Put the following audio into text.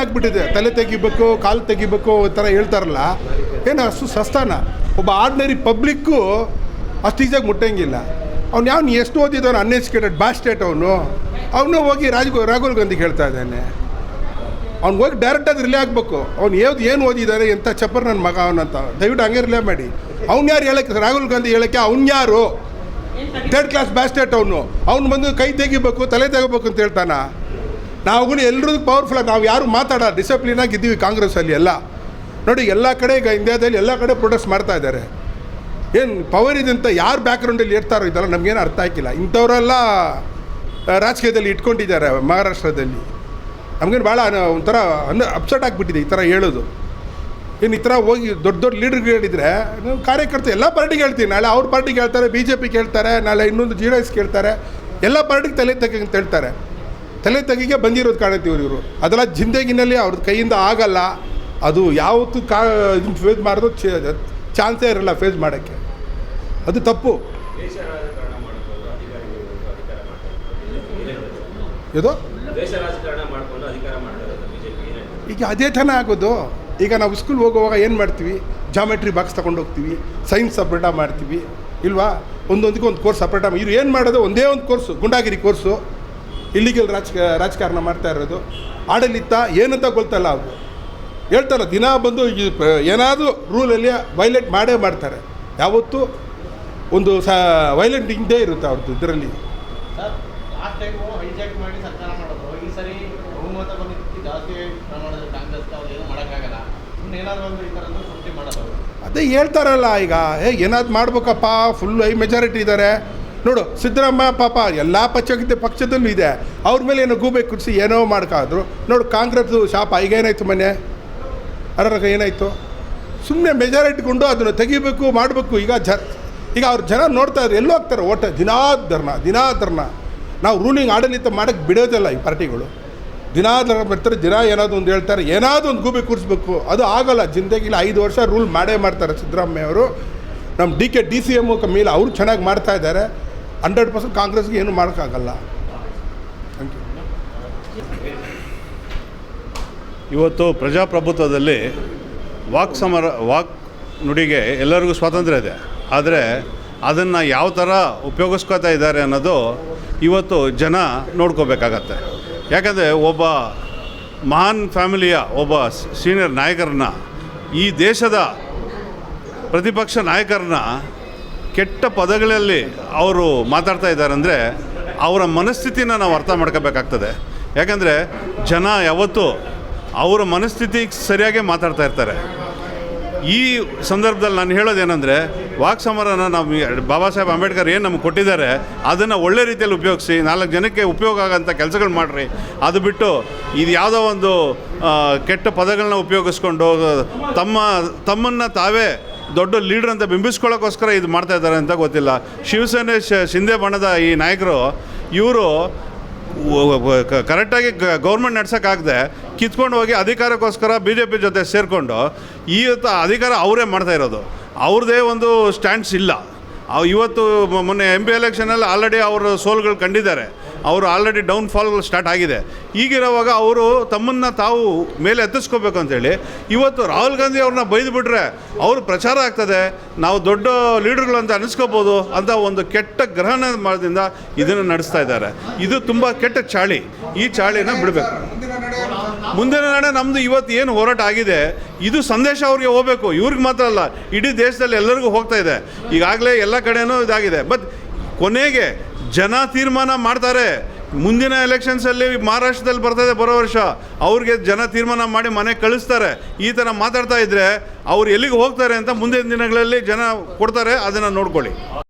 ಆಗಿಬಿಟ್ಟಿದೆ. ತಲೆ ತೆಗಿಬೇಕು, ಕಾಲು ತೆಗಿಬೇಕು ಈ ಥರ ಹೇಳ್ತಾರಲ್ಲ, ಏನು ಅಷ್ಟು ಸಸ್ತಾನ? ಒಬ್ಬ ಆರ್ಡಿನರಿ ಪಬ್ಲಿಕ್ಕು ಅಷ್ಟು ಈಸಿಯಾಗಿ ಮುಟ್ಟಂಗಿಲ್ಲ. ಅವ್ನು ಯಾವನು ಎಷ್ಟು ಓದಿದವನು, ಅನ್ಎಜುಕೇಟೆಡ್ ಬ್ಯಾಸ್ಟೇಟ್ ಅವನು ಹೋಗಿ ರಾಹುಲ್ ಗಾಂಧಿಗೆ ಹೇಳ್ತಾ ಇದ್ದಾನೆ. ಅವ್ನಿಗೆ ಹೋಗಿ ಡೈರೆಕ್ಟಾಗಿ ರಿಲೇ ಆಗಬೇಕು. ಅವ್ನು ಏನು ಓದಿದ್ದಾರೆ, ಎಂಥ ಚಪ್ಪರ್ ನನ್ನ ಮಗ ಅವನಂತ. ದಯವಿಟ್ಟು ಹಂಗೆ ರಿಲೇ ಮಾಡಿ. ಅವ್ನು ಯಾರು ಹೇಳೋಕ್ಕೆ, ರಾಹುಲ್ ಗಾಂಧಿ ಹೇಳೋಕ್ಕೆ ಅವ್ನು ಯಾರು? ಥರ್ಡ್ ಕ್ಲಾಸ್ ಬ್ಯಾಸ್ಟೇಟ್ ಅವ್ನು ಬಂದು ಕೈ ತೆಗಿಬೇಕು, ತಲೆ ತೆಗಿಬೇಕು ಅಂತ ಹೇಳ್ತಾನ. ನಾವುಗಳು ಎಲ್ಲರಿಗೂ ಪವರ್ಫುಲ್. ನಾವು ಯಾರು ಮಾತಾಡೋ ಡಿಸಿಪ್ಲಿನಾಗಿ ಇದ್ದೀವಿ ಕಾಂಗ್ರೆಸ್ಸಲ್ಲಿ ಎಲ್ಲ. ನೋಡಿ, ಎಲ್ಲ ಕಡೆ ಈಗ ಇಂಡಿಯಾದಲ್ಲಿ ಎಲ್ಲ ಕಡೆ ಪ್ರೊಟೆಸ್ಟ್ ಮಾಡ್ತಾ ಇದ್ದಾರೆ. ಏನು ಪವರ್ ಇದೆ ಅಂತ ಯಾರು ಬ್ಯಾಕ್ಗ್ರೌಂಡಲ್ಲಿ ಇರ್ತಾರೋ ಇದೆಲ್ಲ ನಮಗೇನು ಅರ್ಥ ಆಗಿಲ್ಲ. ಇಂಥವರೆಲ್ಲ ರಾಜಕೀಯದಲ್ಲಿ ಇಟ್ಕೊಂಡಿದ್ದಾರೆ ಮಹಾರಾಷ್ಟ್ರದಲ್ಲಿ. ನಮಗೇನು ಭಾಳ ಒಂಥರ ಅಪ್ಸೆಟ್ ಆಗಿಬಿಟ್ಟಿದೆ ಈ ಥರ ಹೇಳೋದು. ಏನು ಈ ಥರ ಹೋಗಿ ದೊಡ್ಡ ದೊಡ್ಡ ಲೀಡರ್ಗೆ ಹೇಳಿದರೆ, ಕಾರ್ಯಕರ್ತ ಎಲ್ಲ ಪಾರ್ಟಿಗೆ ಹೇಳ್ತೀನಿ. ನಾಳೆ ಅವ್ರ ಪಾರ್ಟಿಗೆ ಹೇಳ್ತಾರೆ, BJP ಕೇಳ್ತಾರೆ, ನಾಳೆ ಇನ್ನೊಂದು JDS ಕೇಳ್ತಾರೆ, ಎಲ್ಲ ಪಾರ್ಟಿಗೆ ತಲೆ ತೆಗಿ ಅಂತ ಹೇಳ್ತಾರೆ. ತಲೆ ತೆಗಿಗೆ ಬಂದಿರೋದು ಕಾಣುತ್ತೆ ಇವರು. ಅದೆಲ್ಲ ಜಿಂದಗಿನಲ್ಲಿ ಅವ್ರ ಕೈಯಿಂದ ಆಗಲ್ಲ. ಅದು ಯಾವತ್ತೂ ಇದನ್ನು ಫೇಸ್ ಮಾಡೋದು ಚಾನ್ಸೇ ಇರಲ್ಲ ಫೇಸ್ ಮಾಡೋಕ್ಕೆ. ಅದು ತಪ್ಪು. ಇದು ಈಗ ಅದೇ ಥರ ಆಗೋದು. ಈಗ ನಾವು ಸ್ಕೂಲ್ ಹೋಗುವಾಗ ಏನು ಮಾಡ್ತೀವಿ? ಜಾಮೆಟ್ರಿ ಬಾಕ್ಸ್ ತೊಗೊಂಡು ಹೋಗ್ತೀವಿ, ಸೈನ್ಸ್ ಸಪ್ರೇಟ ಮಾಡ್ತೀವಿ ಇಲ್ವಾ? ಒಂದೊಂದಕ್ಕೆ ಒಂದು ಕೋರ್ಸ್ ಸಪ್ರೇಟ. ಇವ್ರು ಏನು ಮಾಡೋದು? ಒಂದೇ ಒಂದು ಕೋರ್ಸು, ಗುಂಡಾಗಿರಿ ಕೋರ್ಸು, ಇಲ್ಲಿಗಲ್ ರಾಜಕಾರಣ ಮಾಡ್ತಾ ಇರೋದು. ಆಡಳಿತ ಏನಂತ ಗೊತ್ತಲ್ಲ. ಅವರು ಹೇಳ್ತಾರಲ್ಲ, ದಿನ ಬಂದು ಏನಾದರೂ ರೂಲಲ್ಲಿ ವೈಲೇಟ್ ಮಾಡೇ ಮಾಡ್ತಾರೆ. ಯಾವತ್ತೂ ಒಂದು ವೈಲೆಂಟ್ ಹಿಂದೆ ಇರುತ್ತೆ ಅವ್ರದ್ದು ಇದರಲ್ಲಿ. ಅದೇ ಹೇಳ್ತಾರಲ್ಲ, ಈಗ ಏನಾದ್ರು ಮಾಡ್ಬೇಕಪ್ಪ, ಫುಲ್ ಹೈ ಮೆಜಾರಿಟಿ ಇದ್ದಾರೆ ನೋಡು. ಸಿದ್ದರಾಮಯ್ಯ ಪಾಪ ಎಲ್ಲ ಪಕ್ಷದಲ್ಲೂ ಇದೆ, ಅವ್ರ ಮೇಲೆ ಏನೋ ಗೂಬೆ ಕುಡಿಸಿ ಏನೋ ಮಾಡ್ಕಾದ್ರು ನೋಡು. ಕಾಂಗ್ರೆಸ್ದು ಶಾಪ ಈಗೇನಾಯಿತು, ಮೊನ್ನೆ ಅದರಾಗ ಏನಾಯಿತು? ಸುಮ್ಮನೆ ಮೆಜಾರಿಟಿಗೊಂಡು ಅದನ್ನು ತೆಗಿಬೇಕು ಮಾಡಬೇಕು. ಈಗ ಅವ್ರ ಜನ ನೋಡ್ತಾ ಇದ್ರು, ಎಲ್ಲೋ ಹೋಗ್ತಾರೆ ಓಟ. ದಿನಾಧರ್ನ ನಾವು ರೂಲಿಂಗ್ ಆಡಳಿತ ಮಾಡೋಕ್ಕೆ ಬಿಡೋದಿಲ್ಲ ಈ ಪಾರ್ಟಿಗಳು. ದಿನಾಧರ್ನ ಬರ್ತಾರೆ, ದಿನ ಏನಾದ್ರು ಒಂದು ಹೇಳ್ತಾರೆ, ಏನಾದರೂ ಒಂದು ಗೂಬೆ ಕೂರಿಸ್ಬೇಕು. ಅದು ಆಗೋಲ್ಲ ಜಿಂದಗಿಲ್ಲ. 5 ವರ್ಷ ರೂಲ್ ಮಾಡೇ ಮಾಡ್ತಾರೆ ಸಿದ್ದರಾಮಯ್ಯ ಅವರು. ನಮ್ಮ DCM ಮೇಲೆ ಅವರು ಚೆನ್ನಾಗಿ ಮಾಡ್ತಾ ಇದ್ದಾರೆ. 100% ಕಾಂಗ್ರೆಸ್ಗೆ ಏನು ಮಾಡೋಕ್ಕಾಗಲ್ಲ. Thank you. ಇವತ್ತು ಪ್ರಜಾಪ್ರಭುತ್ವದಲ್ಲಿ ವಾಕ್ ನುಡಿಗೆ ಎಲ್ಲರಿಗೂ ಸ್ವಾತಂತ್ರ್ಯ ಇದೆ. ಆದರೆ ಅದನ್ನು ಯಾವ ಥರ ಉಪಯೋಗಿಸ್ಕೋತಾ ಇದ್ದಾರೆ ಅನ್ನೋದು ಇವತ್ತು ಜನ ನೋಡ್ಕೋಬೇಕಾಗತ್ತೆ. ಯಾಕಂದರೆ ಒಬ್ಬ ಮಹಾನ್ ಫ್ಯಾಮಿಲಿಯ ಒಬ್ಬ ಸೀನಿಯರ್ ನಾಯಕರನ್ನ, ಈ ದೇಶದ ಪ್ರತಿಪಕ್ಷ ನಾಯಕರನ್ನ ಕೆಟ್ಟ ಪದಗಳಲ್ಲಿ ಅವರು ಮಾತಾಡ್ತಾ ಇದ್ದಾರೆ ಅಂದರೆ ಅವರ ಮನಸ್ಥಿತಿನ ನಾವು ಅರ್ಥ ಮಾಡ್ಕೋಬೇಕಾಗ್ತದೆ. ಯಾಕಂದರೆ ಜನ ಯಾವತ್ತೂ ಅವರ ಮನಸ್ಥಿತಿಗೆ ಸರಿಯಾಗೇ ಮಾತಾಡ್ತಾ ಇರ್ತಾರೆ. ಈ ಸಂದರ್ಭದಲ್ಲಿ ನಾನು ಹೇಳೋದೇನೆಂದರೆ, ವಾಕ್ ಸಮರನ ನಾವು ಬಾಬಾ ಸಾಹೇಬ್ ಅಂಬೇಡ್ಕರ್ ಏನು ನಮ್ಗೆ ಕೊಟ್ಟಿದ್ದಾರೆ ಅದನ್ನು ಒಳ್ಳೆ ರೀತಿಯಲ್ಲಿ ಉಪಯೋಗಿಸಿ 4 ಜನಕ್ಕೆ ಉಪಯೋಗ ಆಗೋಂಥ ಕೆಲಸಗಳು ಮಾಡಿರಿ. ಅದು ಬಿಟ್ಟು ಇದು ಯಾವುದೋ ಒಂದು ಕೆಟ್ಟ ಪದಗಳನ್ನ ಉಪಯೋಗಿಸ್ಕೊಂಡು ತಮ್ಮನ್ನು ತಾವೇ ದೊಡ್ಡ ಲೀಡ್ರ್ ಅಂತ ಬಿಂಬಿಸ್ಕೊಳ್ಳೋಕ್ಕೋಸ್ಕರ ಇದು ಮಾಡ್ತಾಯಿದ್ದಾರೆ ಅಂತ ಗೊತ್ತಿಲ್ಲ. ಶಿವಸೇನೆ ಶಿಂದೆ ಬಣದ ಈ ನಾಯಕರು ಇವರು ಕರೆಕ್ಟಾಗಿ ಗೌರ್ಮೆಂಟ್ ನಡ್ಸೋಕ್ಕಾಗದೆ ಕಿತ್ಕೊಂಡು ಹೋಗಿ ಅಧಿಕಾರಕ್ಕೋಸ್ಕರ BJP ಜೊತೆ ಸೇರಿಕೊಂಡು ಇವತ್ತು ಅಧಿಕಾರ ಅವರೇ ಮಾಡ್ತಾಯಿರೋದು. ಅವ್ರದ್ದೇ ಒಂದು ಸ್ಟ್ಯಾಂಡ್ಸ್ ಇಲ್ಲ. ಇವತ್ತು ಮೊನ್ನೆ MP ಎಲೆಕ್ಷನಲ್ಲಿ ಆಲ್ರೆಡಿ ಅವರು ಸೋಲ್ಗಳು ಕಂಡಿದ್ದಾರೆ. ಅವರು ಆಲ್ರೆಡಿ ಡೌನ್ಫಾಲ್ ಸ್ಟಾರ್ಟ್ ಆಗಿದೆ. ಈಗಿರುವಾಗ ಅವರು ತಮ್ಮನ್ನು ತಾವು ಮೇಲೆ ಎತ್ತಿಸ್ಕೋಬೇಕು ಅಂತೇಳಿ ಇವತ್ತು ರಾಹುಲ್ ಗಾಂಧಿ ಅವ್ರನ್ನ ಬೈದುಬಿಟ್ರೆ ಅವರು ಪ್ರಚಾರ ಆಗ್ತದೆ, ನಾವು ದೊಡ್ಡ ಲೀಡರ್ಗಳು ಅಂತ ಅನಿಸ್ಕೋಬೋದು ಅಂತ ಒಂದು ಕೆಟ್ಟ ಗ್ರಹಣದಿಂದ ಇದನ್ನು ನಡೆಸ್ತಾ ಇದ್ದಾರೆ. ಇದು ತುಂಬ ಕೆಟ್ಟ ಚಾಳಿ. ಈ ಚಾಳಿನ ಬಿಡಬೇಕು. ಮುಂದಿನ ನಡೆ ನಮ್ಮದು ಇವತ್ತು ಏನು ಹೋರಾಟ ಆಗಿದೆ ಇದು ಸಂದೇಶ ಅವ್ರಿಗೆ ಹೋಗಬೇಕು. ಇವ್ರಿಗೆ ಮಾತ್ರ ಅಲ್ಲ, ಇಡೀ ದೇಶದಲ್ಲಿ ಎಲ್ಲರಿಗೂ ಹೋಗ್ತಾ ಇದೆ. ಈಗಾಗಲೇ ಎಲ್ಲ ಕಡೆಯೂ ಇದಾಗಿದೆ. ಬಟ್ ಕೊನೆಗೆ ಜನ ತೀರ್ಮಾನ ಮಾಡ್ತಾರೆ. ಮುಂದಿನ ಎಲೆಕ್ಷನ್ಸಲ್ಲಿ ಮಹಾರಾಷ್ಟ್ರದಲ್ಲಿ ಬರ್ತದೆ ಬರೋ ವರ್ಷ, ಅವ್ರಿಗೆ ಜನ ತೀರ್ಮಾನ ಮಾಡಿ ಮನೆಗೆ ಕಳಿಸ್ತಾರೆ. ಈ ಥರ ಮಾತಾಡ್ತಾ ಇದ್ದರೆ ಅವ್ರು ಎಲ್ಲಿಗೆ ಹೋಗ್ತಾರೆ ಅಂತ ಮುಂದಿನ ದಿನಗಳಲ್ಲಿ ಜನ ಕೊಡ್ತಾರೆ. ಅದನ್ನು ನೋಡ್ಕೊಳ್ಳಿ.